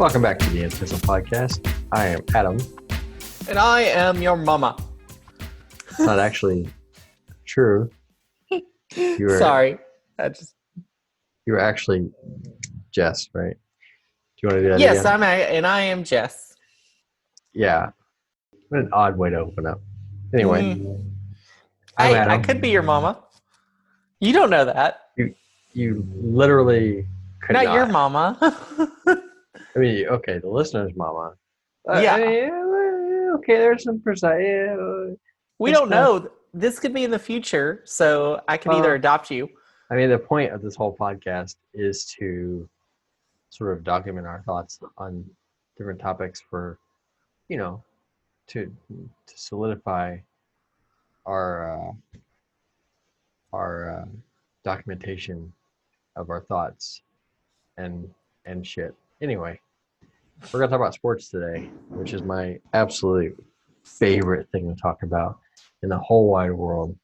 Welcome back to the In.pencil podcast. I am Adam. And I am your mama. It's not actually true. Sorry. You were actually Jess, right? Do you want to do that Yes, again? I am Jess. Yeah. What an odd way to open up. Anyway, I'm Hey, Adam. I could be your mama. You don't know that. You literally could not. Not your mama. I mean, okay, the listener's mama. Yeah. Okay, there's some precise. We don't know. This could be in the future, so I could either adopt you. I mean, the point of this whole podcast is to sort of document our thoughts on different topics for, to solidify our documentation of our thoughts and shit. Anyway, we're gonna talk about sports today, which is my absolute favorite thing to talk about in the whole wide world.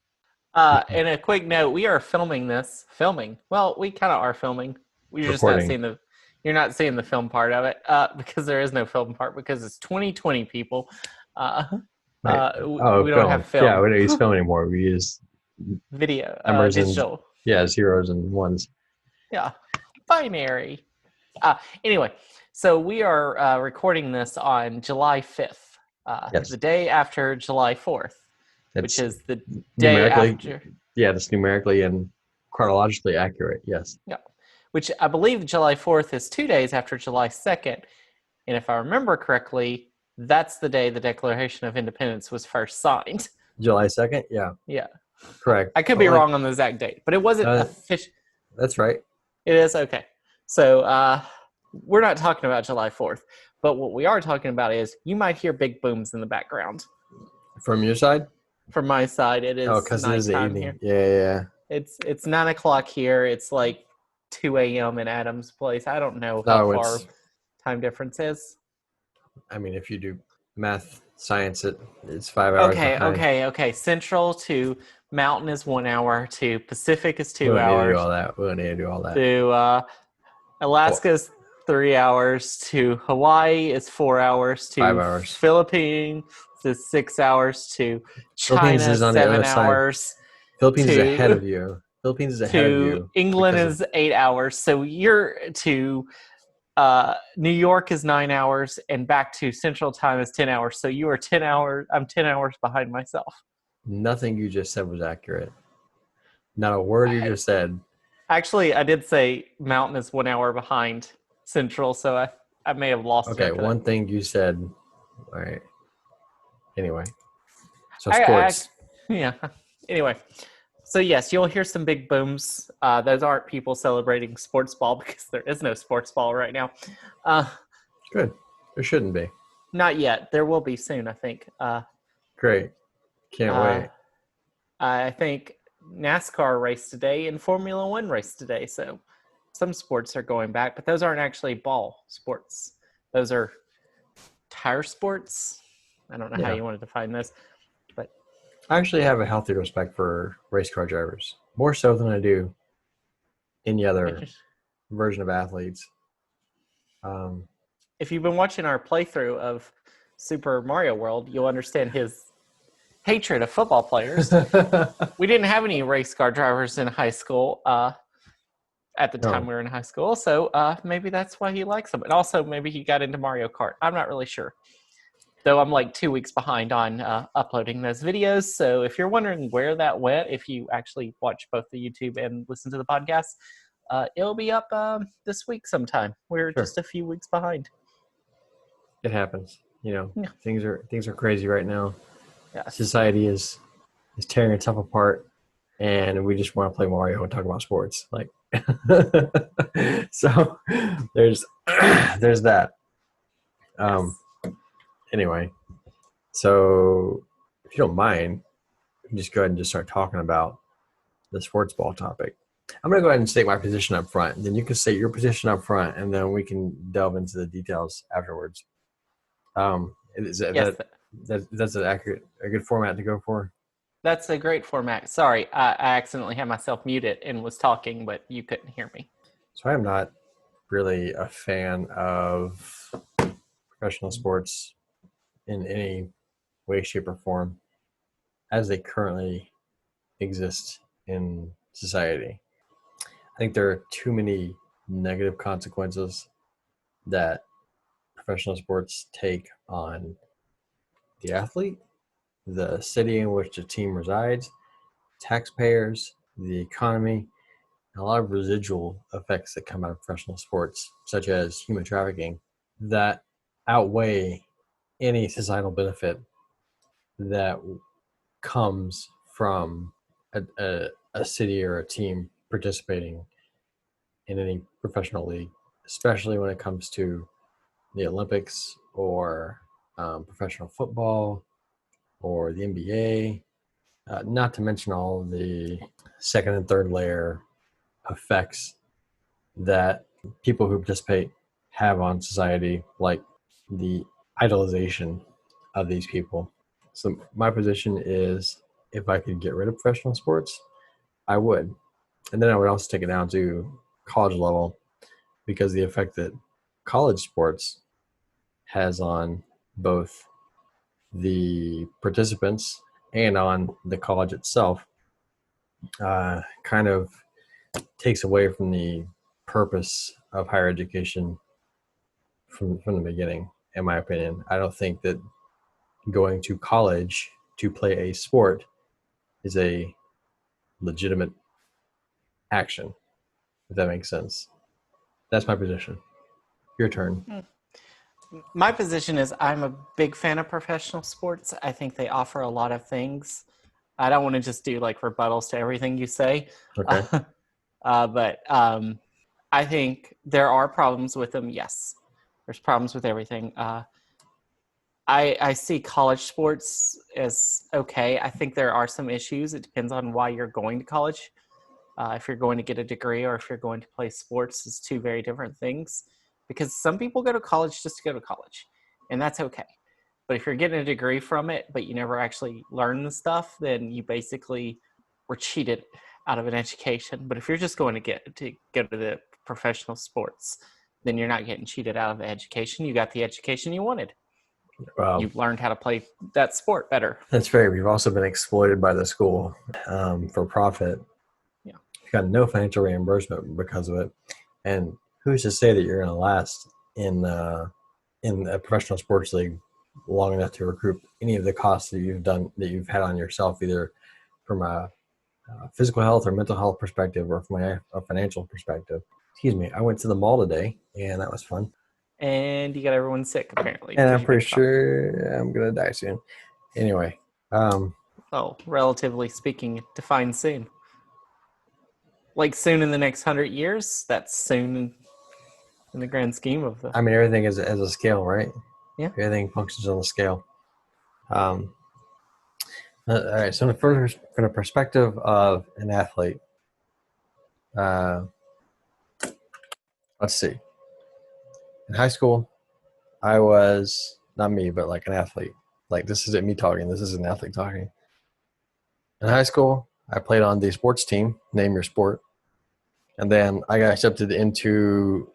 And a quick note: we are filming this. Well, we kind of are filming. We're just not seeing You're not seeing the film part of it because there is no film part because it's 2020, people. We don't have film. Yeah, we don't use film anymore. We use video, numbers digital. Zeros and ones. Yeah, binary. Anyway, so we are recording this on July 5th, Yes. the day after July 4th, which is the day numerically after. Yeah, that's numerically and chronologically accurate. Yes. Yeah, which I believe July 4th is 2 days after July 2nd, and if I remember correctly, that's the day the Declaration of Independence was first signed. July 2nd. Yeah. Yeah. Correct. I could be wrong on the exact date, but it wasn't official. That's right. It is? Okay. So we're not talking about July 4th, but what we are talking about is you might hear big booms in the background. From your side? From my side, it is because it is the evening. Here. Yeah. It's 9 o'clock here. It's like 2 a.m. in Adam's place. I don't know how far time difference is. I mean, if you do math, science, it's 5 hours behind. Okay. Central to Mountain is 1 hour. To Pacific is 2 hours. We don't need to do all that. To Alaska is 3 hours. To Hawaii is 4 hours. To 5 hours. Philippines is 6 hours. To China is 7 hours. Philippines is ahead of you. England is 8 hours. So you're to New York is 9 hours, and back to Central Time is 10 hours. So you are 10 hours. I'm 10 hours behind myself. Nothing you just said was accurate. Not a word you just said. Actually, I did say Mountain is 1 hour behind Central, so I may have lost. Okay, one thing you said. All right. Anyway, so sports. Anyway, so yes, you'll hear some big booms. Those aren't people celebrating sports ball because there is no sports ball right now. Good. There shouldn't be. Not yet. There will be soon, I think. Great. Can't wait. I think NASCAR raced today and Formula One raced today. So some sports are going back, but those aren't actually ball sports. Those are tire sports. I don't know how you want to define this, but I actually have a healthy respect for race car drivers, more so than I do any other version of athletes. If you've been watching our playthrough of Super Mario World, you'll understand his hatred of football players. We didn't have any race car drivers in high school at the time we were in high school, so maybe that's why he likes them. And also, maybe he got into Mario Kart. I'm not really sure. Though I'm like 2 weeks behind on uploading those videos. So if you're wondering where that went, if you actually watch both the YouTube and listen to the podcast, it'll be up this week sometime. We're just a few weeks behind. It happens. Things are crazy right now. Yeah. Society is tearing itself apart, and we just want to play Mario and talk about sports. Like, so there's that. Anyway, so if you don't mind, we can just go ahead and just start talking about the sports ball topic. I'm going to go ahead and state my position up front. Then you can state your position up front, and then we can delve into the details afterwards. That's a good format to go for? That's a great format. Sorry, I accidentally had myself muted and was talking, but you couldn't hear me. So I am not really a fan of professional sports in any way, shape, or form as they currently exist in society. I think there are too many negative consequences that professional sports take on the athlete, the city in which the team resides, taxpayers, the economy, and a lot of residual effects that come out of professional sports, such as human trafficking, that outweigh any societal benefit that comes from a city or a team participating in any professional league, especially when it comes to the Olympics or professional football or the NBA, not to mention all the second and third layer effects that people who participate have on society, like the idolization of these people. So my position is if I could get rid of professional sports, I would. And then I would also take it down to college level because the effect that college sports has on both the participants and on the college itself kind of takes away from the purpose of higher education from the beginning, in my opinion. I don't think that going to college to play a sport is a legitimate action, if that makes sense. That's my position. Your turn. My position is I'm a big fan of professional sports. I think they offer a lot of things. I don't want to just do like rebuttals to everything you say, Okay. uh, but I think there are problems with them. Yes, there's problems with everything. I see college sports as okay. I think there are some issues. It depends on why you're going to college. If you're going to get a degree or if you're going to play sports, is two very different things. Because some people go to college just to go to college, and that's okay. But if you're getting a degree from it, but you never actually learn the stuff, then you basically were cheated out of an education. But if you're just going to go to the professional sports, then you're not getting cheated out of the education. You got the education you wanted. Well, You've learned how to play that sport better. that's fair. We've also been exploited by the school for profit. Yeah. You've got no financial reimbursement because of it. And who's to say that you're going to last in a professional sports league long enough to recoup any of the costs that you've had on yourself, either from a physical health or mental health perspective, or from a financial perspective. Excuse me. I went to the mall today, and that was fun. And you got everyone sick apparently And because I'm you go pretty to college. sure I'm gonna die soon. Anyway, um, Oh, relatively speaking, define soon. Like soon in the next 100 years. That's soon in the grand scheme of the. I mean, everything is a scale, right? Yeah. Everything functions on a scale. Um, all right. So, from the perspective of an athlete, uh, let's see. In high school, I was not me, but like an athlete. Like this isn't me talking. This is an athlete talking. In high school, I played on the sports team. Name your sport. And then I got accepted into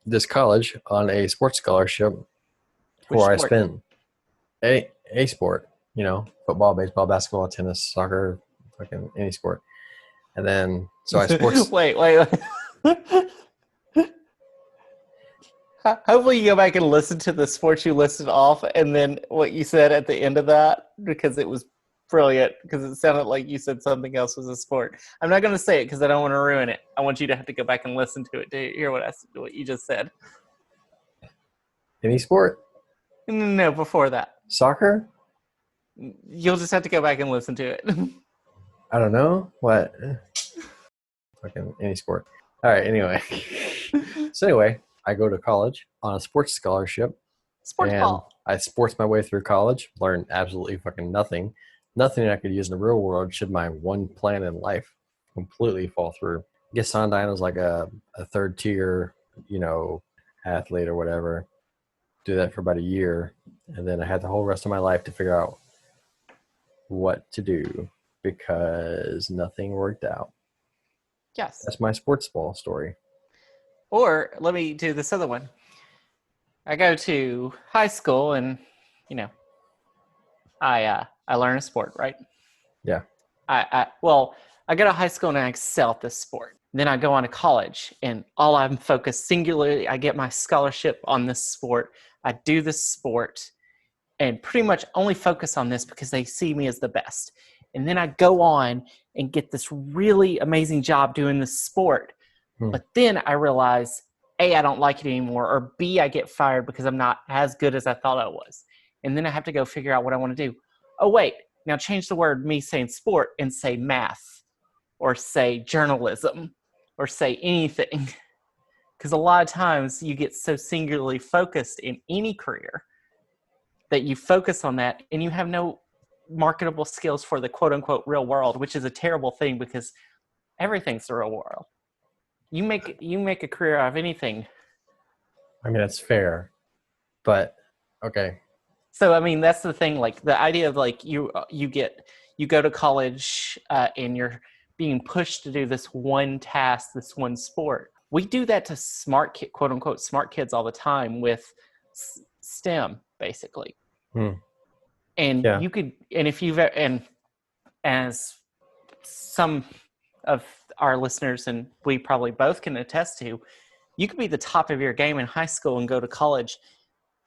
this college on a sports scholarship Which where I sport? spent a sport, football, baseball, basketball, tennis, soccer, fucking any sport. And then so I sports. wait. Hopefully, you go back and listen to the sports you listed off, and then what you said at the end of that because it was brilliant. Because it sounded like you said something else was a sport. I'm not going to say it because I don't want to ruin it. I want you to have to go back and listen to it to hear what you just said. Any sport, No, before that, soccer. you'll just have to go back and listen to it. I don't know what. Fucking any sport. All right. Anyway, so anyway, I go to college on a sports scholarship, Sports and ball. I sports my way through college. Learned absolutely fucking nothing I could use in the real world. Should my one plan in life completely fall through. Get signed on as like a third tier, athlete or whatever. Do that for about a year, and then I had the whole rest of my life to figure out what to do because nothing worked out. Yes. That's my sports ball story. Or let me do this other one. I go to high school and, you know, I learn a sport, right? Yeah. I go to high school and I excel at this sport. Then I go on to college and all I'm focused singularly, I get my scholarship on this sport. I do this sport and pretty much only focus on this because they see me as the best. And then I go on and get this really amazing job doing this sport. Hmm. But then I realize, A, I don't like it anymore, or B, I get fired because I'm not as good as I thought I was. And then I have to go figure out what I want to do. Oh, wait, now change the word me saying sport and say math or say journalism or say anything. Because a lot of times you get so singularly focused in any career that you focus on that and you have no marketable skills for the quote unquote real world, which is a terrible thing because everything's the real world. You make a career out of anything. I mean, that's fair, but okay. So I mean, that's the thing. Like the idea of like you go to college and you're being pushed to do this one task, this one sport. We do that to quote unquote smart kids all the time with STEM, basically. Hmm. And Yeah. you could, and if you've, and as some of our listeners and we probably both can attest to, you could be the top of your game in high school and go to college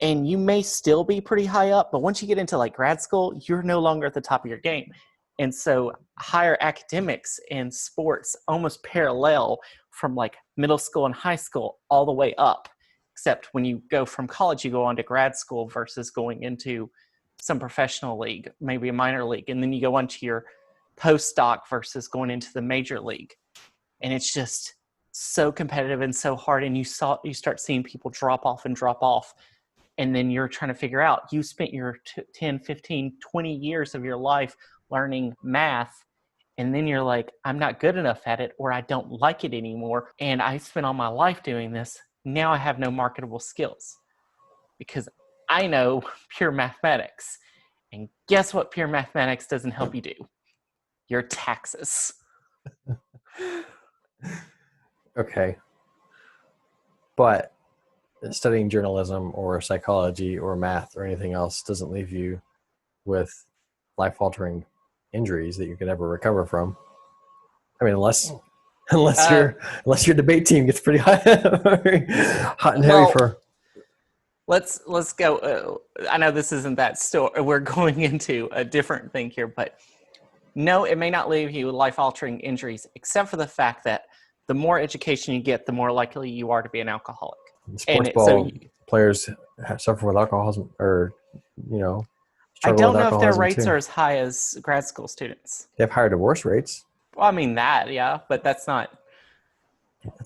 and you may still be pretty high up, but once you get into like grad school, you're no longer at the top of your game. And so higher academics and sports almost parallel from like middle school and high school all the way up, except when you go from college, you go on to grad school versus going into some professional league, maybe a minor league. And then you go on to your postdoc versus going into the major league. And it's just so competitive and so hard. And you start seeing people drop off and drop off. And then you're trying to figure out, you spent your 10, 15, 20 years of your life learning math. And then you're like, I'm not good enough at it, or I don't like it anymore. And I spent all my life doing this. Now I have no marketable skills because I know pure mathematics. And guess what pure mathematics doesn't help you do? Your taxes. Okay. But studying journalism or psychology or math or anything else doesn't leave you with life-altering injuries that you can never recover from. I mean, unless your debate team gets pretty hot and heavy for. Let's go. I know this isn't that story. We're going into a different thing here, but no, it may not leave you with life-altering injuries, except for the fact that the more education you get, the more likely you are to be an alcoholic. Sports ball players suffer with alcoholism, or I struggle don't with know if their alcoholism rates too. are as high as grad school students. They have higher divorce rates. Well, I mean that, yeah, but that's not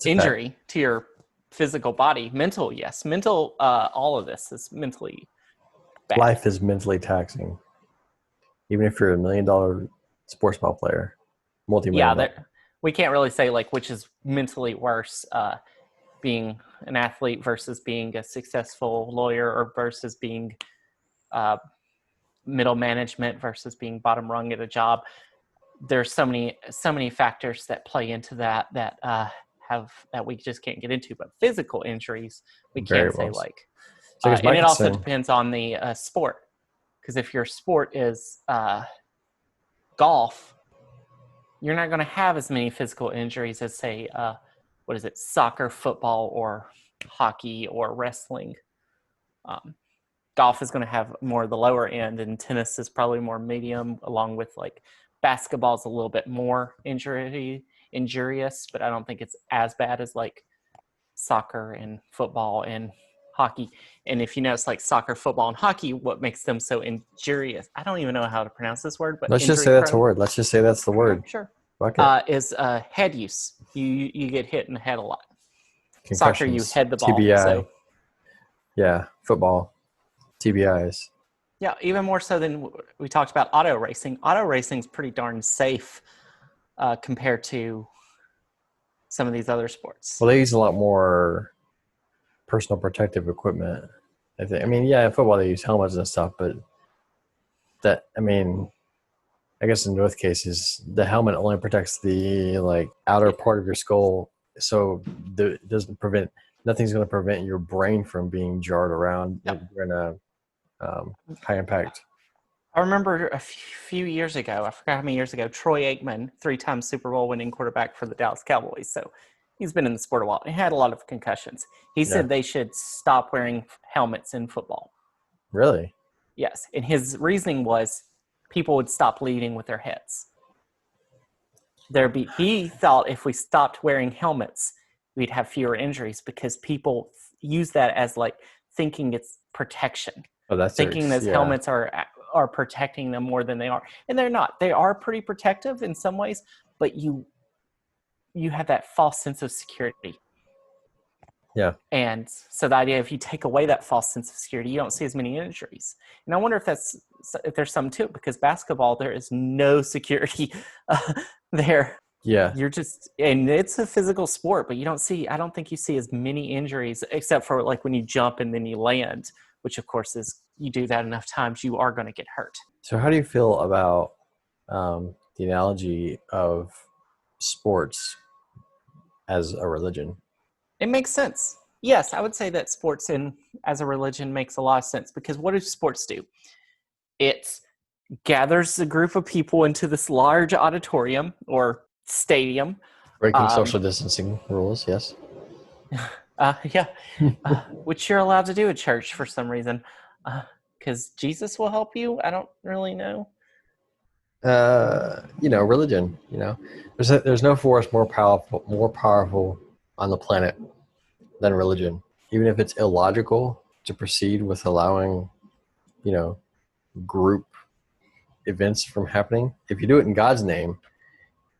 injury to your physical body. Mental, yes. Mental, all of this is mentally bad. Life is mentally taxing. Even if you're $1 million sports ball player, multi-million. Yeah, we can't really say like which is mentally worse, being an athlete versus being a successful lawyer, or versus being middle management versus being bottom rung at a job. There's so many factors that play into that we just can't get into. But physical injuries, we can say like, and it also depends on the sport. Because if your sport is golf, you're not going to have as many physical injuries as say, soccer, football, or hockey or wrestling. Golf is going to have more of the lower end, and tennis is probably more medium, along with like basketball is a little bit more injurious, but I don't think it's as bad as like soccer and football and hockey. And if you notice, like soccer, football, and hockey, what makes them so injurious? I don't even know how to pronounce this word, but let's just say that's a word. Let's just say that's the word. Sure. Okay. Is head use. You get hit in the head a lot. Concussions, soccer, you head the ball. TBI. So. Yeah, football, TBIs. Yeah, even more so than we talked about auto racing. Auto racing is pretty darn safe compared to some of these other sports. Well, they use a lot more personal protective equipment. I think. I mean, yeah, in football they use helmets and stuff, but I guess in both cases, the helmet only protects the outer part of your skull so it doesn't prevent, nothing's going to prevent your brain from being jarred around Yep. during a high impact. I remember a few years ago, I forgot how many years ago, Troy Aikman, 3-time Super Bowl winning quarterback for the Dallas Cowboys. So he's been in the sport a while. He had a lot of concussions. He Yeah. said they should stop wearing helmets in football. Really? Yes. And his reasoning was people would stop leading with their heads. He thought if we stopped wearing helmets, we'd have fewer injuries because people use that as like thinking it's protection. Oh, that's thinking those helmets are protecting them more than they are. And they're not. They are pretty protective in some ways, but you have that false sense of security. Yeah. And so the idea, if you take away that false sense of security, you don't see as many injuries. And I wonder if there's some to it, because basketball, there is no security there. Yeah. And it's a physical sport, but I don't think you see as many injuries, except for like when you jump and then you land, which of course is, you do that enough times, you are going to get hurt. So how do you feel about the analogy of sports as a religion? It makes sense. Yes, I would say that sports as a religion makes a lot of sense, because what do sports do? It gathers a group of people into this large auditorium or stadium. Breaking social distancing rules, yes. Yeah, which you're allowed to do at church for some reason, because Jesus will help you. I don't really know. Religion. There's no force more powerful on the planet than religion. Even if it's illogical to proceed with allowing, group events from happening, if you do it in God's name,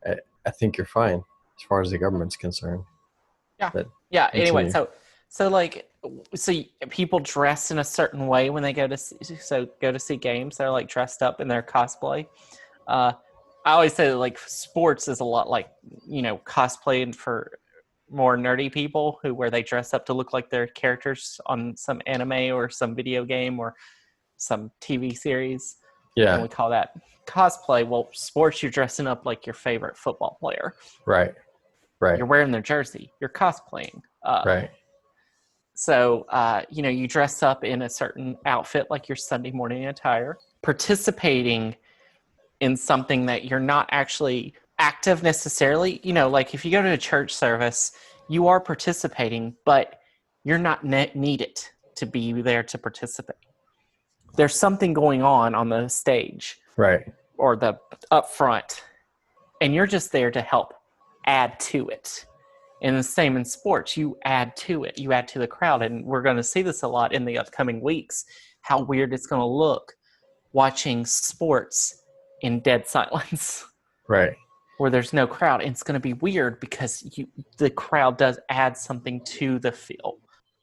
I think you're fine as far as the government's concerned. Yeah. But yeah. continue. Anyway, so people dress in a certain way when they go to see games. They're like dressed up in their cosplay. I always say that like sports is a lot like, cosplaying for more nerdy people where they dress up to look like their characters on some anime or some video game or some TV series. Yeah. And we call that cosplay. Well, sports, you're dressing up like your favorite football player. Right. You're wearing their jersey. You're cosplaying. Right. So, you dress up in a certain outfit like your Sunday morning attire, participating in something that you're not actually active necessarily. Like if you go to a church service, you are participating, but you're not needed to be there to participate. There's something going on the stage. Right. Or the up front, and you're just there to help add to it. And the same in sports, you add to it, you add to the crowd. And we're going to see this a lot in the upcoming weeks, how weird it's going to look watching sports in dead silence. Right. Where there's no crowd. And it's going to be weird because the crowd does add something to the feel.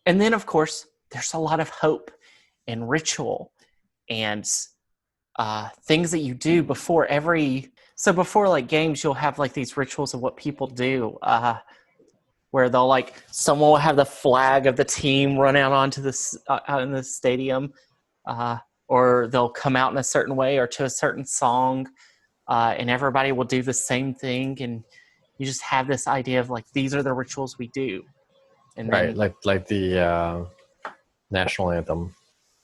And then, of course, there's a lot of hope and ritual and things that you do before like games. You'll have like these rituals of what people do, where they'll like, someone will have the flag of the team run out onto out in the stadium, or they'll come out in a certain way or to a certain song, and everybody will do the same thing, and you just have this idea of like, these are the rituals we do. And right, then, like the national anthem.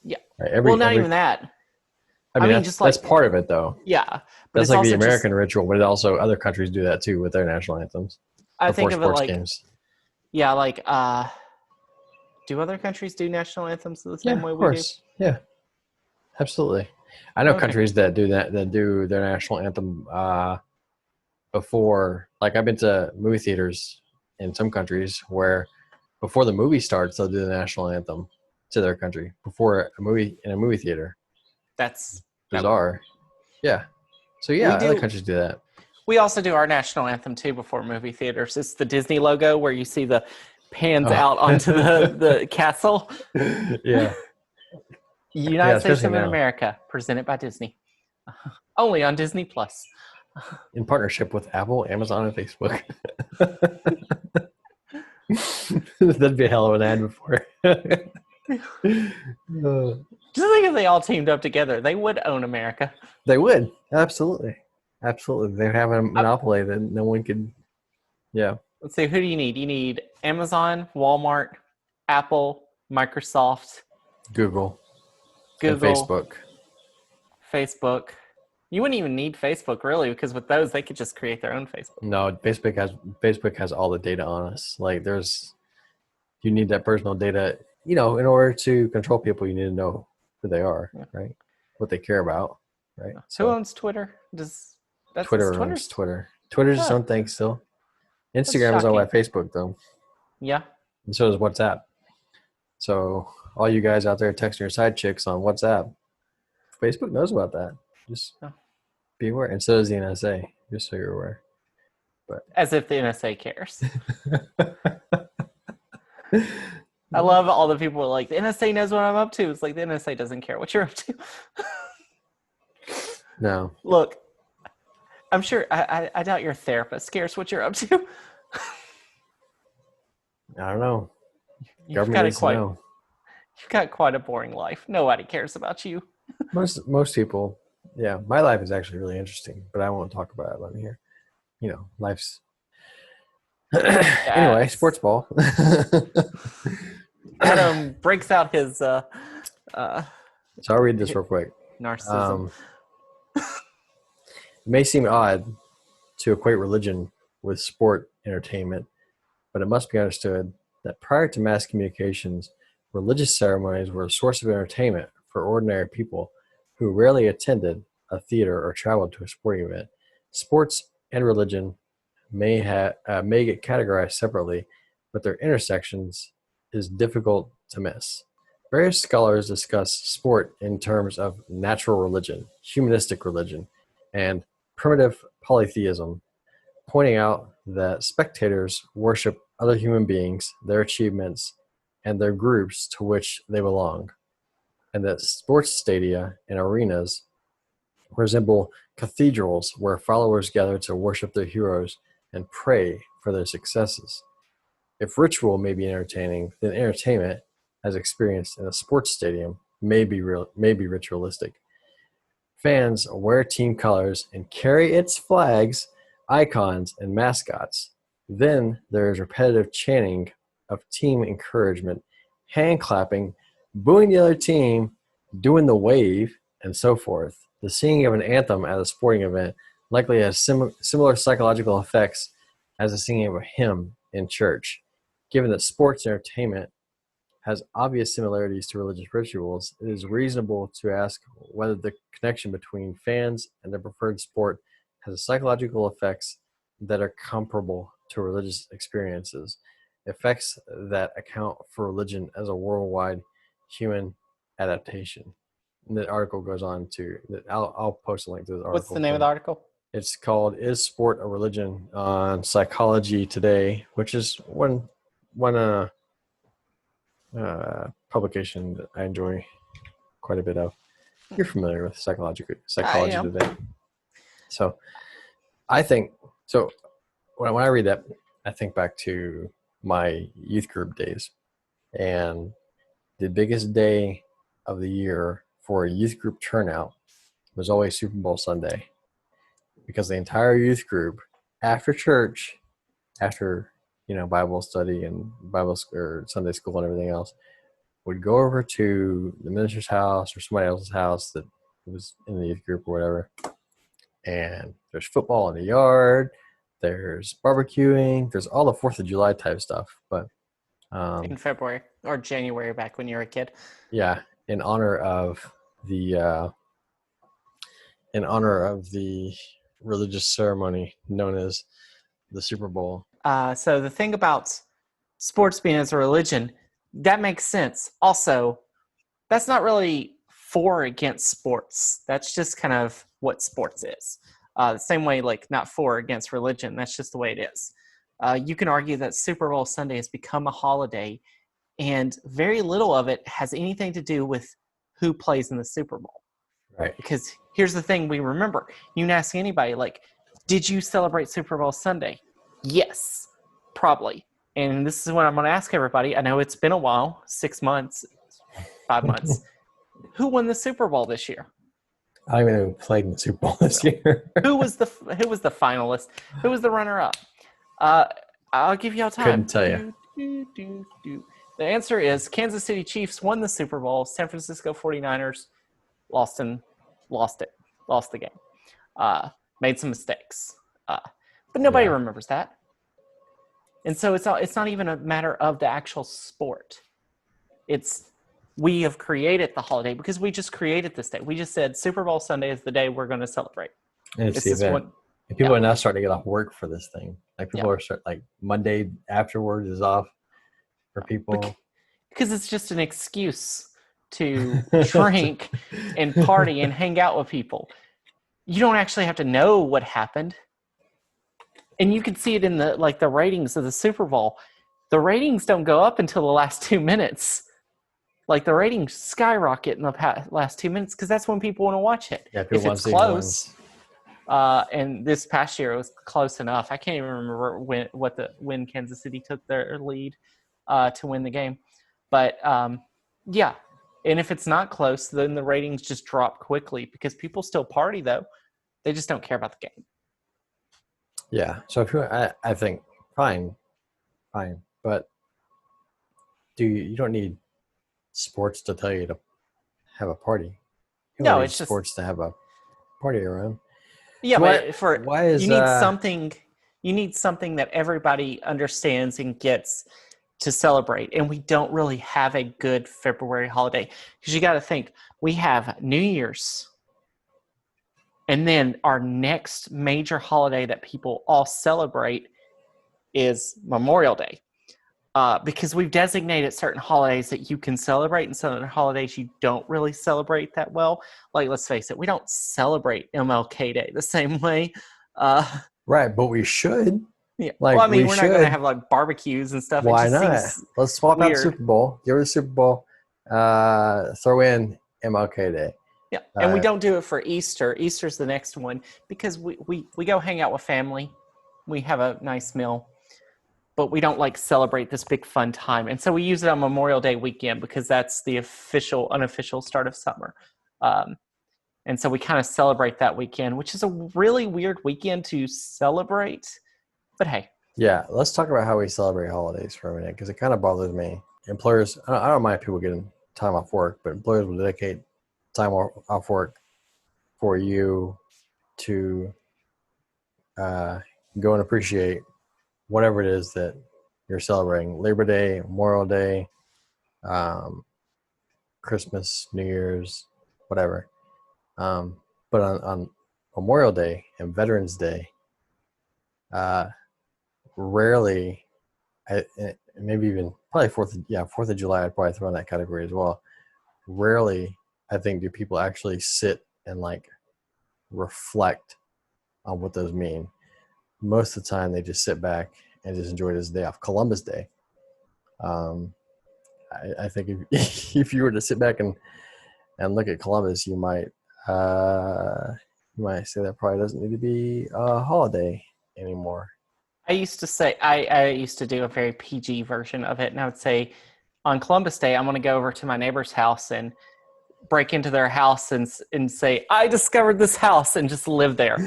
Yeah. Right. Not even that. I mean that's part of it, though. Yeah, but that's like the American ritual, but also other countries do that too with their national anthems. I think of it like games. Yeah, like do other countries do national anthems the same way we do? Yeah, absolutely. I know countries that do their national anthem before. Like I've been to movie theaters in some countries where before the movie starts, they'll do the national anthem to their country before a movie in a movie theater. That's bizarre. Yeah. So yeah, other countries do that. We also do our national anthem too before movie theaters. It's the Disney logo where you see the pans out onto the castle. Yeah. United States of America, presented by Disney. Only on Disney Plus. In partnership with Apple, Amazon, and Facebook. That'd be a hell of an ad before. Just think if they all teamed up together, they would own America. They would. Absolutely. They'd have a monopoly that no one could. Yeah. Let's see. Who do you need? You need Amazon, Walmart, Apple, Microsoft, Google and Google, Facebook. Facebook. You wouldn't even need Facebook really, because with those they could just create their own Facebook. No, Facebook has all the data on us. Like you need that personal data, in order to control people, you need to know who they are, Yeah. right? What they care about, right? Who So owns Twitter? Twitter owns Twitter. Twitter's its Oh, own thing still. that's Instagram is owned by shocking. Facebook though, Yeah. and so does WhatsApp. So all you guys out there texting your side chicks on WhatsApp, Facebook knows about that. Just Oh. be aware, and so does the NSA. Just so you're aware. As if the NSA cares. I love all the people like the NSA knows what I'm up to. It's like the NSA doesn't care what you're up to. No. Look, I'm sure I doubt your therapist cares what you're up to. I don't know. You've Government got needs to know. You've got quite a boring life. Nobody cares about you. Most people, yeah. My life is actually really interesting, but I won't talk about it on here. Life's anyway. Sports ball. Adam breaks out his So I'll read this real quick. narcissism. It may seem odd to equate religion with sport entertainment, but it must be understood that prior to mass communications, religious ceremonies were a source of entertainment for ordinary people who rarely attended a theater or traveled to a sporting event. Sports and religion may get categorized separately, but their intersections is difficult to miss. Various scholars discuss sport in terms of natural religion, humanistic religion, and primitive polytheism, pointing out that spectators worship other human beings, their achievements, and their groups to which they belong, and that sports stadia and arenas resemble cathedrals where followers gather to worship their heroes and pray for their successes. If ritual may be entertaining, then entertainment, as experienced in a sports stadium, may be ritualistic. Fans wear team colors and carry its flags, icons, and mascots. Then there is repetitive chanting of team encouragement, hand clapping, booing the other team, doing the wave, and so forth. The singing of an anthem at a sporting event likely has similar psychological effects as the singing of a hymn in church. Given that sports entertainment has obvious similarities to religious rituals, it is reasonable to ask whether the connection between fans and their preferred sport has psychological effects that are comparable to religious experiences, effects that account for religion as a worldwide human adaptation. And the article goes on to, I'll post a link to this article. What's the name of the article? It's called "Is Sport a Religion?" on Psychology Today, which is one publication that I enjoy quite a bit of. You're familiar with Psychology Today. So I think, so when I read that, I think back to my youth group days, and the biggest day of the year for a youth group turnout was always Super Bowl Sunday, because the entire youth group, after church, after Bible study and Bible or Sunday school and everything else, would go over to the minister's house or somebody else's house that was in the youth group or whatever, and there's football in the yard, there's barbecuing, there's all the 4th of July type stuff, but in February or January, back when you were a kid. Yeah, in honor of the religious ceremony known as the Super Bowl. So the thing about sports being as a religion, that makes sense. Also, that's not really for or against sports. That's just kind of what sports is. The same way, like, not for or against religion. That's just the way it is. You can argue that Super Bowl Sunday has become a holiday, and very little of it has anything to do with who plays in the Super Bowl. Right. Because here's the thing we remember. You can ask anybody, like, did you celebrate Super Bowl Sunday? Yes, probably. And this is what I'm going to ask everybody. I know it's been a while, 6 months, 5 months. Who won the Super Bowl this year? I don't even know who played in the Super Bowl this year. Who was the finalist? Who was the runner-up? I'll give y'all time. Couldn't tell you. The answer is Kansas City Chiefs won the Super Bowl. San Francisco 49ers lost the game. Made some mistakes. But nobody remembers that. And so it's not even a matter of the actual sport. It's we have created the holiday because we just created this day. We just said Super Bowl Sunday is the day we're going to celebrate. And it's the event. And people are now starting to get off work for this thing. Like people are like Monday afterwards is off for people. Because it's just an excuse to drink and party and hang out with people. You don't actually have to know what happened. And you can see it in the ratings of the Super Bowl. The ratings don't go up until the last 2 minutes. Like the ratings skyrocket in the last 2 minutes because that's when people want to watch it. Yeah, if it's close, and this past year it was close enough. I can't even remember when Kansas City took their lead to win the game. But yeah, and if it's not close, then the ratings just drop quickly because people still party though. They just don't care about the game. Yeah. So if I think fine, but you don't need sports to tell you to have a party. No, it's sports just to have a party around. Yeah, so but you need something that everybody understands and gets to celebrate. And we don't really have a good February holiday because you got to think we have New Year's. And then our next major holiday that people all celebrate is Memorial Day. Because we've designated certain holidays that you can celebrate and certain holidays you don't really celebrate that well. Like, let's face it, we don't celebrate MLK Day the same way. Right, but we should. Yeah. Like, well, I mean, we're not going to have like barbecues and stuff. Why not? Let's swap out Super Bowl. Give it a Super Bowl. Throw in MLK Day. Yeah, and we don't do it for Easter. Easter's the next one because we go hang out with family. We have a nice meal. But we don't like celebrate this big fun time. And so we use it on Memorial Day weekend because that's the unofficial start of summer. And so we kind of celebrate that weekend, which is a really weird weekend to celebrate. But hey. Yeah, let's talk about how we celebrate holidays for a minute because it kind of bothers me. Employers, I don't mind people getting time off work, but employers will dedicate time off work for you to go and appreciate whatever it is that you're celebrating. Labor Day, Memorial Day, Christmas, New Year's, whatever. But on Memorial Day and Veterans Day, rarely, maybe even probably 4th of July, I'd probably throw in that category as well. Rarely, I think, do people actually sit and like reflect on what those mean. Most of the time, they just sit back and just enjoy this day off. Columbus Day. I think if you were to sit back and look at Columbus, you might say that probably doesn't need to be a holiday anymore. I used to say I used to do a very PG version of it, and I would say on Columbus Day, I'm going to go over to my neighbor's house and break into their house and say, I discovered this house and just live there.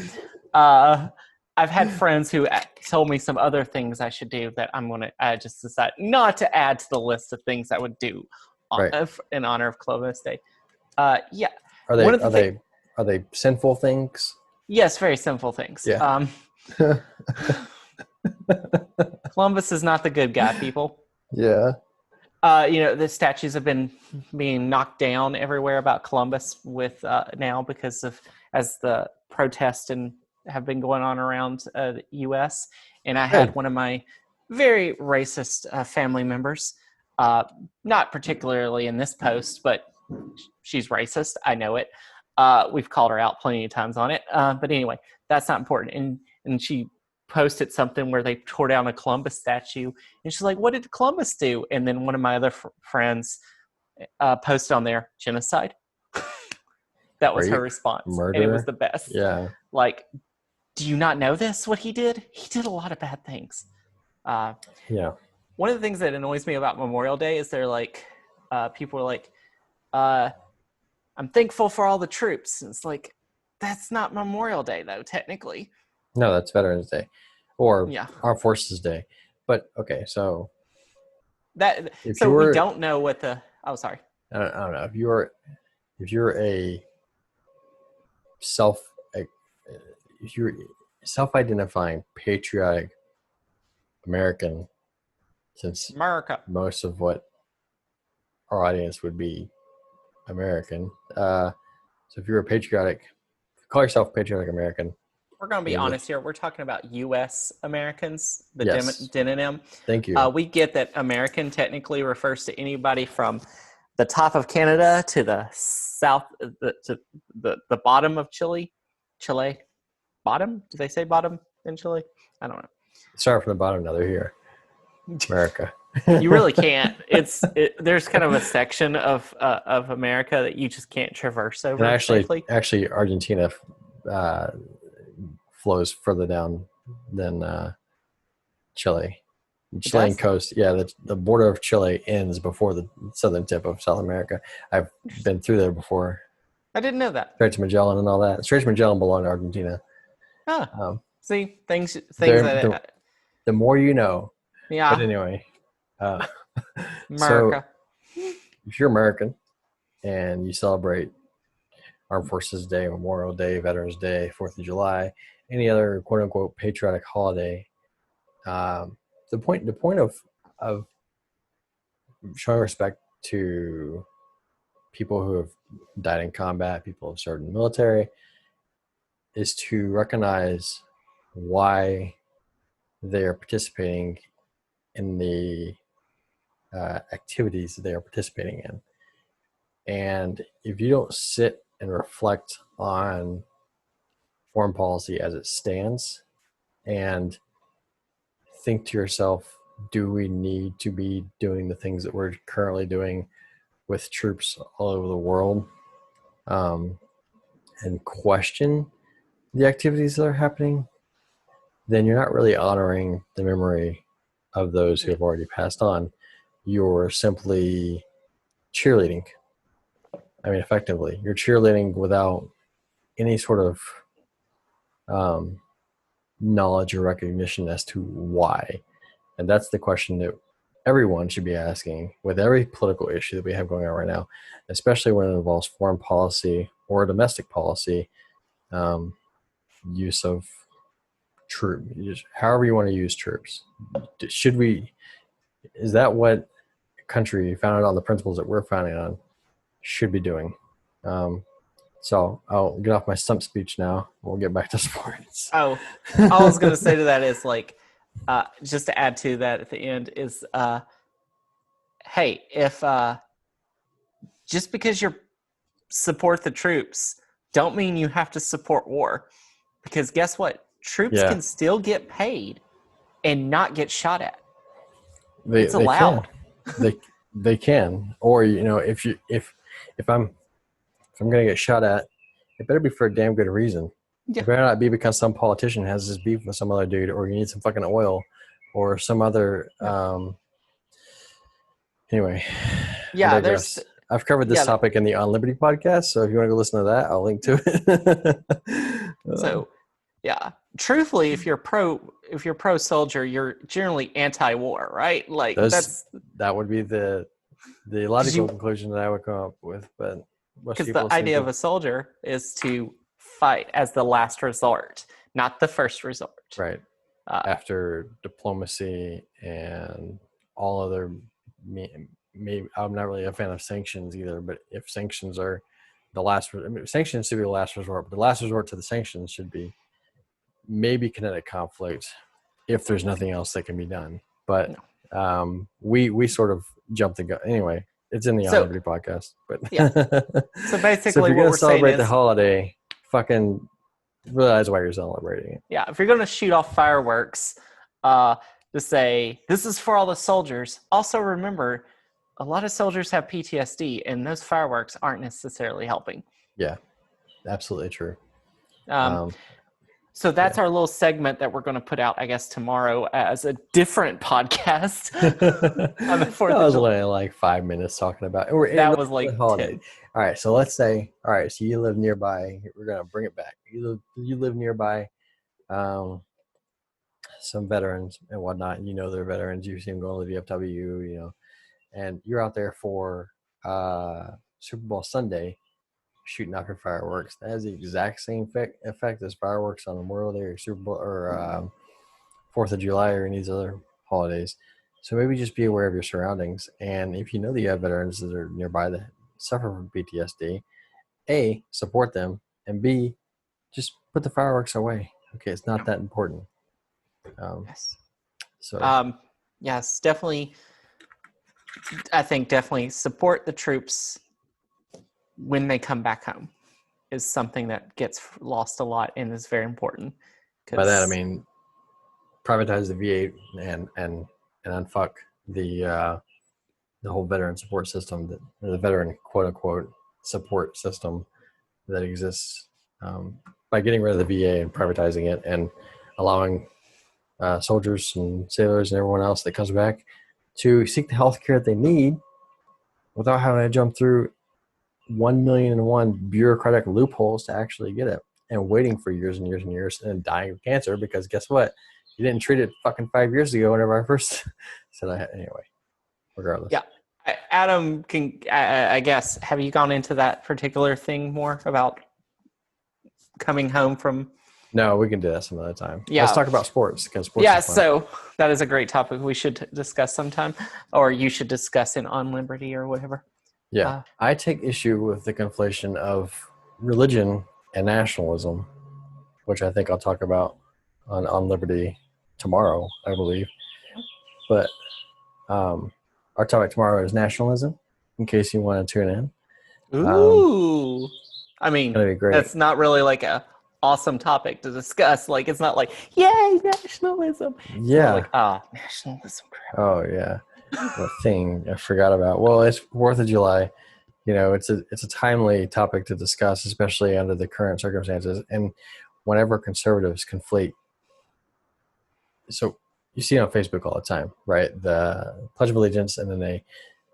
I've had friends who told me some other things I should do that I'm going to just decide not to add to the list of things I would do in honor of Columbus Day. Yeah. Are they sinful things? Yes, very sinful things. Yeah. Columbus is not the good guy, people. Yeah. The statues have been being knocked down everywhere about Columbus with now because of as the protests have been going on around the U.S. And I had one of my very racist family members, not particularly in this post, but she's racist. I know it. We've called her out plenty of times on it. But anyway, that's not important. And she posted something where they tore down a Columbus statue. And she's like, what did Columbus do? And then one of my other friends posted on there, genocide. That was her response. Murder? And it was the best. Yeah. Like, do you not know this, what he did? He did a lot of bad things. Yeah. One of the things that annoys me about Memorial Day is they're like, people are like, I'm thankful for all the troops. And it's like, that's not Memorial Day, though, technically. No, that's Veterans Day or Armed Forces Day. But okay, so That if so we you're, don't know what the. Oh, sorry. I don't know, if you're a self, if you're self-identifying patriotic American, since America. most of what our audience would be American. So if you're a patriotic, call yourself a patriotic American. We're going to be There's a honest here. We're talking about U.S. Americans, the yes. demonym. Thank you. We get that American technically refers to anybody from the top of Canada to the south, to the bottom of Chile. Chile, bottom? Do they say bottom in Chile? I don't know. Start from the bottom. Now they're here, America. You really can't. There's kind of a section of America that you just can't traverse And over safely. actually, Argentina uh, flows further down than Chile. The It Chilean does. coast, yeah, the border of Chile ends before the southern tip of South America. I've been through there before. I didn't know that. Straits of Magellan and all that. Straits of Magellan belong to Argentina. Huh. Um, See, things the that. more you know. But Yeah, anyway, uh, so America. if you're American and you celebrate Armed Forces Day, Memorial Day, Veterans Day, 4th of July, any other quote unquote patriotic holiday, um, the point of showing respect to people who have died in combat, people who have served in the military, is to recognize why they are participating in the activities that they are participating in. And if you don't sit and reflect on foreign policy as it stands and think to yourself, do we need to be doing the things that we're currently doing with troops all over the world, and question the activities that are happening, then you're not really honoring the memory of those who have already passed on. You're simply cheerleading. I mean, effectively, you're cheerleading without any sort of um, knowledge or recognition as to why. And that's the question that everyone should be asking with every political issue that we have going on right now, especially when it involves foreign policy or domestic policy, use of troops, however you want to use troops. Should we, is that what a country founded on the principles that we're founding on should be doing? So I'll get off my stump speech now. We'll get back to sports. Oh, all I was going to say to that is like, just to add to that at the end is, hey, if just because you support the troops, don't mean you have to support war, because guess what? Troops Yeah, can still get paid and not get shot at. they It's they can, allowed. they can. Or if I'm gonna get shot at, it better be for a damn good reason. Yeah. It better not be because some politician has this beef with some other dude, or you need some fucking oil, or some other. Anyway, I Yeah, digress. I've covered this topic in the On Liberty podcast, so if you want to go listen to that, I'll link to it. So, yeah, truthfully, if you're pro soldier, you're generally anti-war, right? Like that would be the logical conclusion that I would come up with, but because the idea of a soldier is to fight as the last resort, not the first resort. Right. After diplomacy and all other, maybe I'm not really a fan of sanctions either, but if sanctions are the last, sanctions should be the last resort, but the last resort to the sanctions should be maybe kinetic conflict if there's nothing else that can be done. But we sort of jumped the gun. Anyway, it's in the On Liberty podcast. But yeah. So basically, so if you're going to celebrate the holiday, fucking realize why you're celebrating it. Yeah, if you're going to shoot off fireworks to say, this is for all the soldiers, also remember, a lot of soldiers have PTSD, and those fireworks aren't necessarily helping. Yeah, absolutely true. So that's our little segment that we're going to put out, I guess, tomorrow as a different podcast. That was only like 5 minutes talking about it. That was like holiday. 10. All right, so let's say, all right, so you live nearby. We're going to bring it back. You live nearby some veterans and whatnot. You know they're veterans. You see them going to the VFW, and you're out there for Super Bowl Sunday shooting off your fireworks. That has the exact same effect as fireworks on Memorial Day or Super Bowl or 4th of July or any of these other holidays. So maybe just be aware of your surroundings. And if you know that you have veterans that are nearby that suffer from PTSD, A, support them, and B, just put the fireworks away. Okay, it's not that important. Yes. So Yes, definitely. I think definitely support the troops when they come back home is something that gets lost a lot and is very important. by that I mean privatize the VA and unfuck the whole veteran support system, the veteran quote unquote support system that exists, by getting rid of the VA and privatizing it and allowing soldiers and sailors and everyone else that comes back to seek the health care that they need without having to jump through 1,000,001 bureaucratic loopholes to actually get it and waiting for years and years and years and then dying of cancer because guess what? You didn't treat it fucking 5 years ago whenever I first said I had. Anyway, regardless. Yeah. Adam, I guess, have you gone into that particular thing more about coming home from? No, we can do that some other time. Yeah. Let's talk about sports because sports Yeah, is fun. so that is a great topic we should discuss sometime, or you should discuss it on Liberty or whatever. Yeah. I take issue with the conflation of religion and nationalism, which I think I'll talk about on Liberty tomorrow, I believe. But our topic tomorrow is nationalism, in case you want to tune in. Ooh. I mean, It's gonna be great. that's not really like a awesome topic to discuss. Like, it's not like, yay, nationalism. It's Yeah. more like, nationalism crap. Oh yeah. What thing I forgot about? Well, it's 4th of July. It's a timely topic to discuss, especially under the current circumstances. And whenever conservatives conflate, so you see it on Facebook all the time, right? The Pledge of Allegiance, and then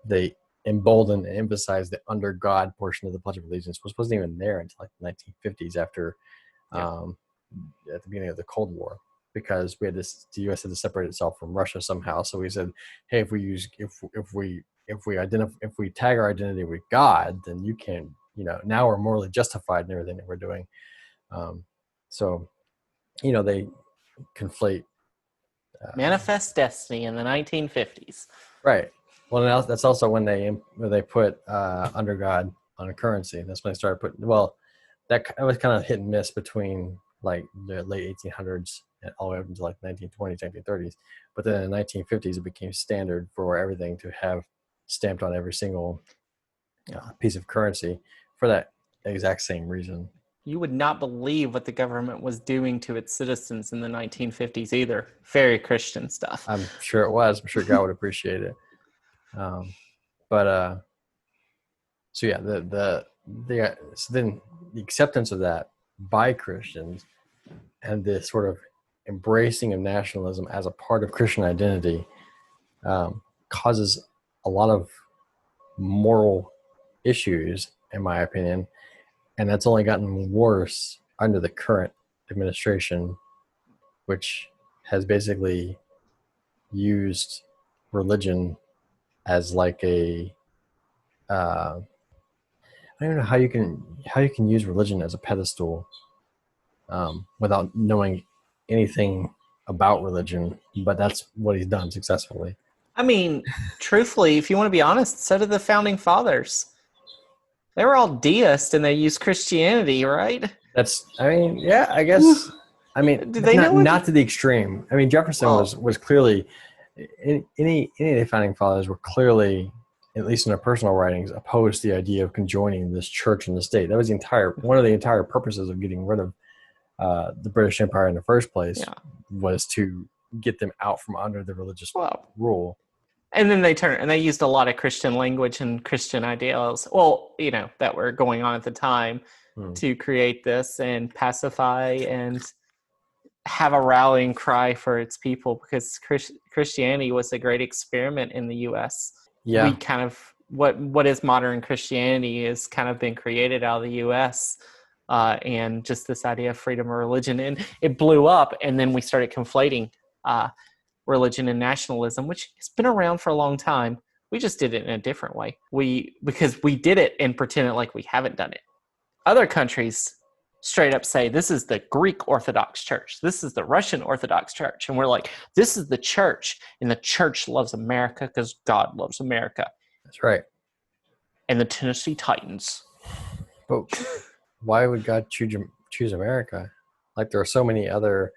they embolden and emphasize the under God portion of the Pledge of Allegiance, which wasn't even there until like the 1950s after at the beginning of the Cold War, because we had this, the U.S. had to separate itself from Russia somehow. So we said, hey, if we tag our identity with God, then you can, now we're morally justified in everything that we're doing. So they conflate Manifest Destiny in the 1950s. Right. Well, now that's also when they put under God on a currency. That's when they started putting. Well, that was kind of hit and miss between like the late 1800s and all the way up until like 1920s, 1930s. But then in the 1950s, it became standard for everything to have stamped on every single piece of currency for that exact same reason. You would not believe what the government was doing to its citizens in the 1950s either. Very Christian stuff. I'm sure it was. I'm sure God would appreciate it. So yeah, so then the acceptance of that by Christians and the sort of embracing of nationalism as a part of Christian identity causes a lot of moral issues, in my opinion, and that's only gotten worse under the current administration, which has basically used religion as like a I don't even know how you can use religion as a pedestal without knowing anything about religion, but that's what he's done successfully. I mean, truthfully, if you want to be honest, so did the founding fathers. They were all deists and they used Christianity, right? Yeah, I guess. I mean, Did they know not to the extreme. I mean, Jefferson was clearly, any of the founding fathers were clearly, at least in their personal writings, opposed to the idea of conjoining this church and the state. That was one of the entire purposes of getting rid of the British Empire in the first place, was to get them out from under the religious rule. And then they used a lot of Christian language and Christian ideals, that were going on at the time to create this and pacify and have a rallying cry for its people, because Christianity was a great experiment in the U.S. Yeah. We kind of, what is modern Christianity is kind of been created out of the U.S., and just this idea of freedom of religion, and it blew up, and then we started conflating religion and nationalism, which has been around for a long time. We just did it in a different way. Because we did it and pretended like we haven't done it. Other countries straight up say, this is the Greek Orthodox Church. This is the Russian Orthodox Church. And we're like, this is the church. And the church loves America because God loves America. That's right. And the Tennessee Titans. But why would God choose America? Like, there are so many other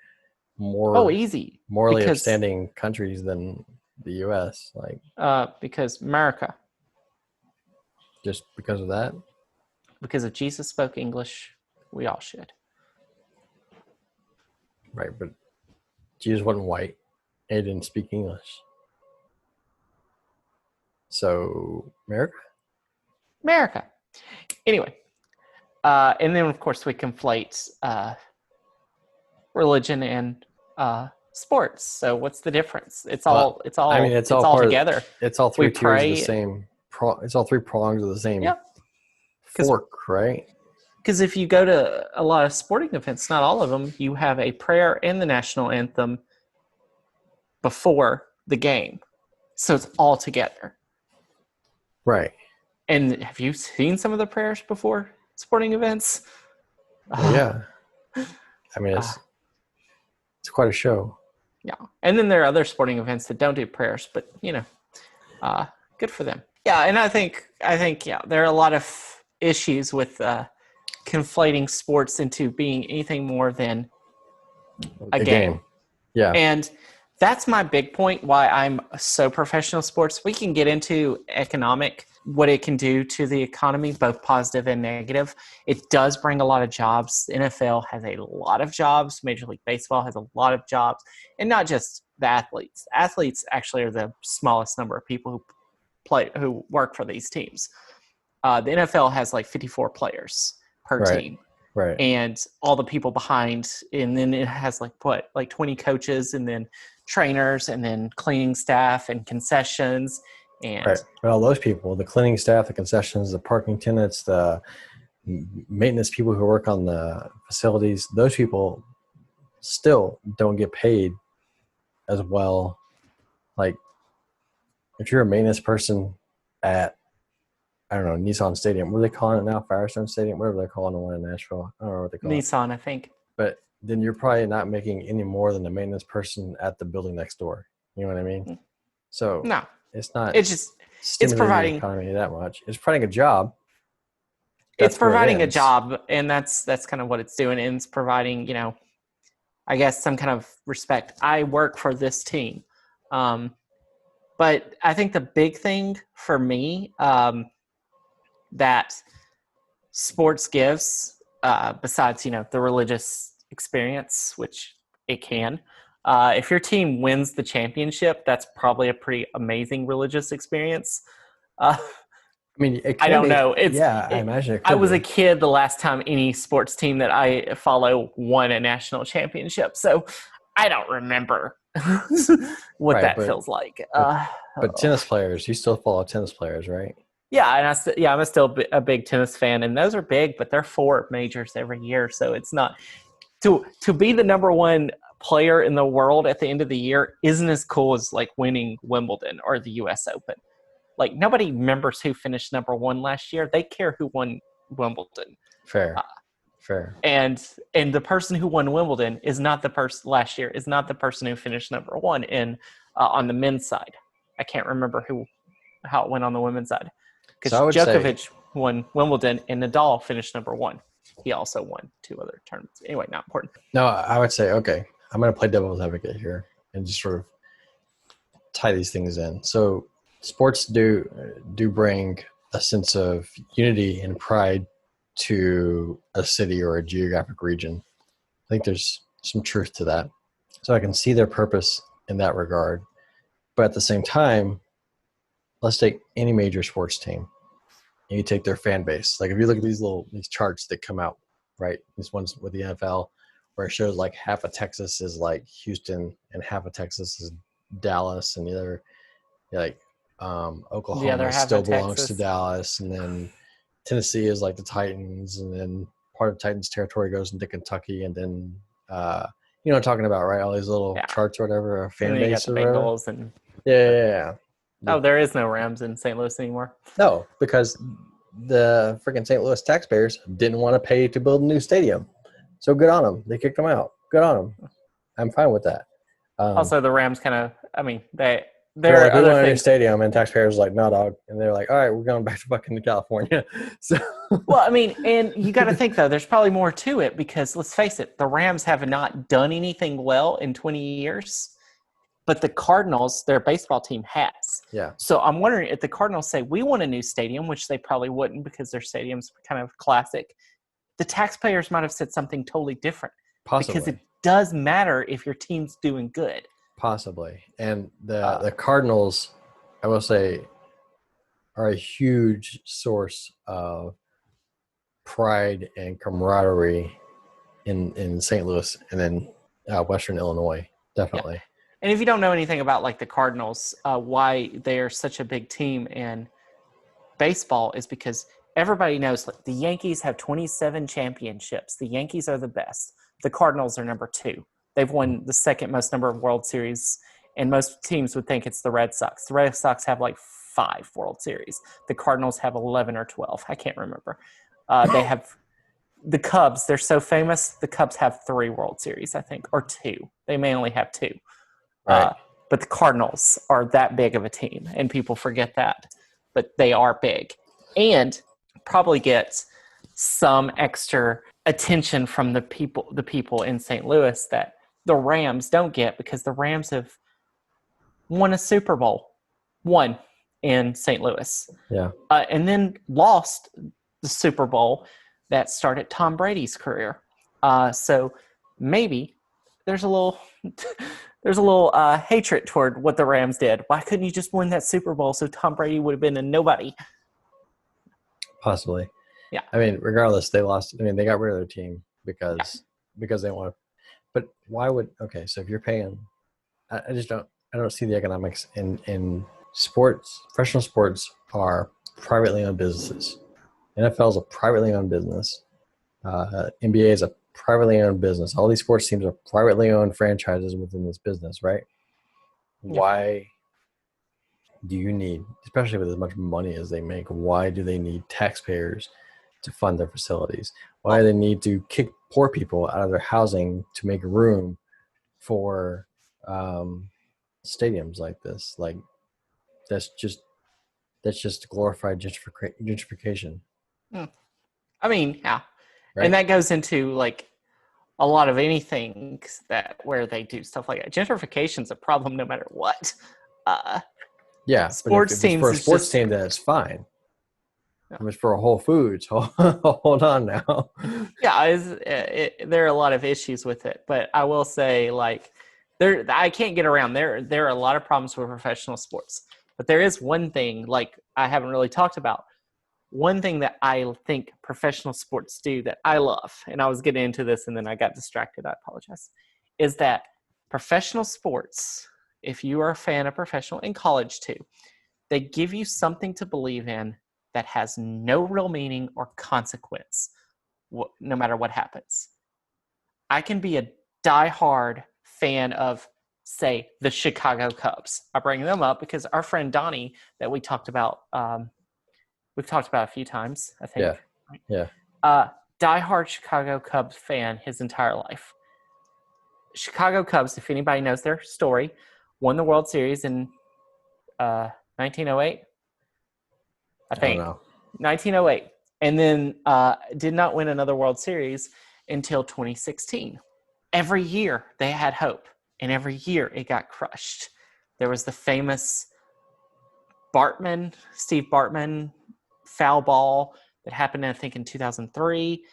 easy. morally upstanding countries than the U.S. Like, because America. Just because of that? Because if Jesus spoke English, we all should. Right, but Jesus wasn't white and he didn't speak English. So, America? Anyway. And then, of course, we conflate religion and sports. So what's the difference? It's all together. It's all three tiers of the same. It's all three prongs of the same fork, right? Because if you go to a lot of sporting events, not all of them, you have a prayer and the national anthem before the game. So it's all together. Right. And have you seen some of the prayers before sporting events? Yeah. I mean, it's quite a show. Yeah. And then there are other sporting events that don't do prayers, but, good for them. Yeah, and I think there are a lot of issues with conflating sports into being anything more than a game. Yeah. And that's my big point why I'm so professional sports. We can get into what it can do to the economy, both positive and negative. It does bring a lot of jobs. The NFL has a lot of jobs. Major League Baseball has a lot of jobs. And not just the athletes. Athletes actually are the smallest number of people who work for these teams. The NFL has like 54 players per team. Right. And all the people behind, and then it has like 20 coaches, and then trainers, and then cleaning staff and concessions. And right. Well, those people, the cleaning staff, the concessions, the parking attendants, the maintenance people who work on the facilities, those people still don't get paid as well. Like, if you're a maintenance person at, I don't know, Nissan Stadium. What are they calling it now? Firestone Stadium? Whatever they're calling the one in Nashville. I don't know what they call it. Nissan, I think. But then you're probably not making any more than the maintenance person at the building next door. You know what I mean? So no, it's not. It's just providing the economy that much. It's providing a job. It's providing a job, and that's kind of what it's doing. And it's providing, I guess, some kind of respect. I work for this team, but I think the big thing for me that sports gives, besides the religious experience, which it can. If your team wins the championship, that's probably a pretty amazing religious experience. I mean, I don't know. I imagine it could I was be. a kid the last time any sports team that I follow won a national championship, so I don't remember what that feels like. But tennis players, you still follow tennis players, right? Yeah, and I'm still a big tennis fan, and those are big, but they're 4 majors every year, so it's not to be the number one player in the world at the end of the year isn't as cool as like winning Wimbledon or the U.S. Open. Like, nobody remembers who finished number one last year. They care who won Wimbledon. Fair. And the person who won Wimbledon is not the person last year. Is not the person who finished number one on the men's side. I can't remember how it went on the women's side. Because Djokovic won Wimbledon and Nadal finished number one. He also won 2 other tournaments. Anyway, not important. No, I would say, okay, I'm going to play devil's advocate here and just sort of tie these things in. So sports do bring a sense of unity and pride to a city or a geographic region. I think there's some truth to that. So I can see their purpose in that regard. But at the same time, let's take any major sports team and you take their fan base. Like, if you look at these charts that come out, right? These ones with the NFL where it shows like half of Texas is like Houston and half of Texas is Dallas, and the other Oklahoma still belongs to Dallas, and then Tennessee is like the Titans, and then part of Titans territory goes into Kentucky, and then You know what I'm talking about, right? All these little Yeah. charts or whatever, or And fan then you got base the or whatever. Bengals and Yeah, yeah, yeah. oh, there is no Rams in St. Louis anymore. No, because the freaking St. Louis taxpayers didn't want to pay to build a new stadium. So good on them. They kicked them out. Good on them. I'm fine with that. Also, the Rams kind of, I mean, They're there are like, we other want a new things. stadium, and taxpayers are like, no, dog. And they're like, all right, we're going back to fucking California. So Well, I mean, and you got to think though, there's probably more to it because let's face it, the Rams have not done anything well in 20 years, but the Cardinals, their baseball team, has. yeah, So I'm wondering if the Cardinals say we want a new stadium, which they probably wouldn't because their stadium's kind of classic. The taxpayers might have said something totally different because it possibly, does matter if your team's doing good. possibly. And the Cardinals, I will say, are a huge source of pride and camaraderie in St. Louis and in Western Illinois, Yeah. definitely. And if you don't know anything about like the Cardinals, why they're such a big team in baseball is because everybody knows like the Yankees have 27 championships. The Yankees are the best. The Cardinals are number 2. They've won the second most number of World Series, and most teams would think it's the Red Sox. The Red Sox have like 5 World Series. The Cardinals have 11 or 12. I can't remember. They have the Cubs. They're so famous. The Cubs have 3 World Series, I think, or 2. They may only have 2. Right. But the Cardinals are that big of a team, and people forget that. But they are big, and probably get some extra attention from the people in St. Louis that the Rams don't get because the Rams have won a Super Bowl, one in St. Louis, Yeah. and then lost the Super Bowl that started Tom Brady's career. So maybe there's a little hatred toward what the Rams did. Why couldn't you just win that Super Bowl so Tom Brady would have been a nobody? Possibly. Yeah. I mean, regardless, they lost. I mean, they got rid of their team because they want to. But why would? Okay, so if you're paying, I just don't. I don't see the economics in sports. Professional sports are privately owned businesses. NFL is a privately owned business. NBA is a privately owned business. All these sports teams are privately owned franchises within this business, right? Yeah. Why do you need, especially with as much money as they make, why do they need taxpayers to fund their facilities? Why do they need to kick poor people out of their housing to make room for stadiums like this? Like that's just glorified gentrification, I mean, yeah. right? And that goes into like a lot of anything that where they do stuff like that. Gentrification's a problem no matter what. Yeah, but Sports if it's for teams a is sports just team, then it's fine. yeah. If it's for a Whole Foods, hold on now. There are a lot of issues with it, but I will say like I can't get around there are a lot of problems with professional sports, but there is one thing like I haven't really talked about. One thing that I think professional sports do that I love, and I was getting into this and then I got distracted, I apologize, is that professional sports, if you are a fan of professional in college too, they give you something to believe in that has no real meaning or consequence, no matter what happens. I can be a diehard fan of, say, the Chicago Cubs. I bring them up because our friend Donnie, that we've talked about a few times, I think. Yeah. Diehard Chicago Cubs fan his entire life. Chicago Cubs, if anybody knows their story, won the World Series in 1908. I I don't think know. 1908, and then did not win another World Series until 2016. Every year they had hope, and every year it got crushed. There was the famous Steve Bartman foul ball that happened, I think, in 2003.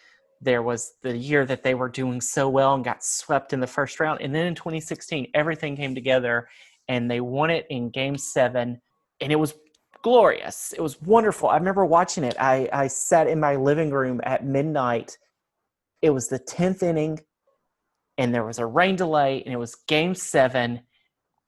There was the year that they were doing so well and got swept in the first round. And then in 2016, everything came together and they won it in Game 7. And it was glorious. It was wonderful. I remember watching it. I sat in my living room at midnight. It was the 10th inning and there was a rain delay and it was Game 7.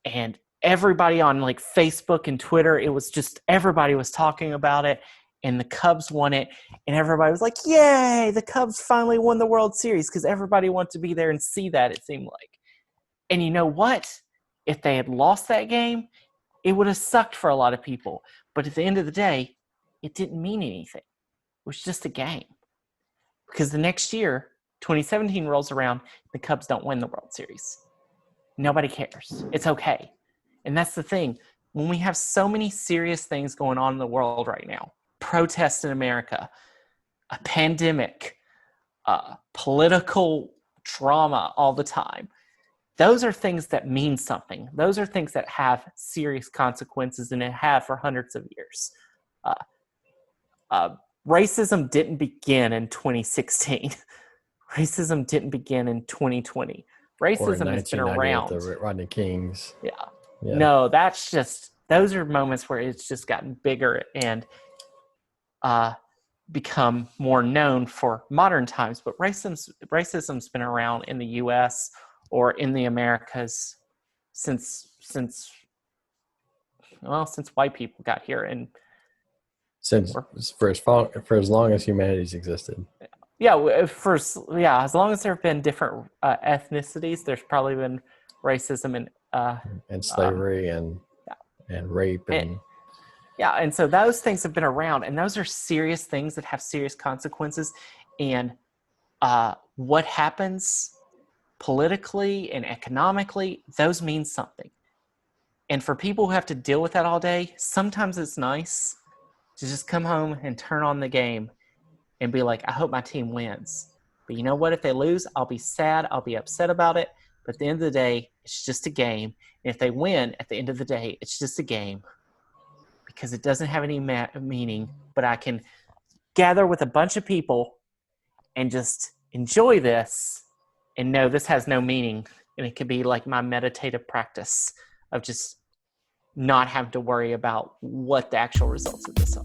And everybody on like Facebook and Twitter, it was just everybody was talking about it. and the Cubs won it, and everybody was like, yay, the Cubs finally won the World Series, because everybody wanted to be there and see that, it seemed like. And you know what? If they had lost that game, it would have sucked for a lot of people. But at the end of the day, it didn't mean anything. It was just a game. Because the next year, 2017 rolls around, the Cubs don't win the World Series. Nobody cares. It's okay. And that's the thing. When we have so many serious things going on in the world right now, protests in America, a pandemic, political drama all the time, those are things that mean something. Those are things that have serious consequences and have for hundreds of years. Racism didn't begin in 2016. Racism didn't begin in 2020. Or in Racism has been 1990 with around. the Rodney Kings. Yeah. Yeah. No, that's just, those are moments where it's just gotten bigger and become more known for modern times. But racism's been around in the U.S. or in the Americas since white people got here. And For as long as humanity's existed. Yeah, as long as there have been different ethnicities, there's probably been racism and slavery and rape and and so those things have been around, and those are serious things that have serious consequences. And what happens politically and economically, those mean something. And for people who have to deal with that all day, sometimes it's nice to just come home and turn on the game and be like, I hope my team wins. But you know what? If they lose, I'll be sad. I'll be upset about it. But at the end of the day, it's just a game. And if they win, at the end of the day, it's just a game. Because it doesn't have any meaning. But I can gather with a bunch of people and just enjoy this and know this has no meaning. And it could be like my meditative practice of just not having to worry about what the actual results of this are.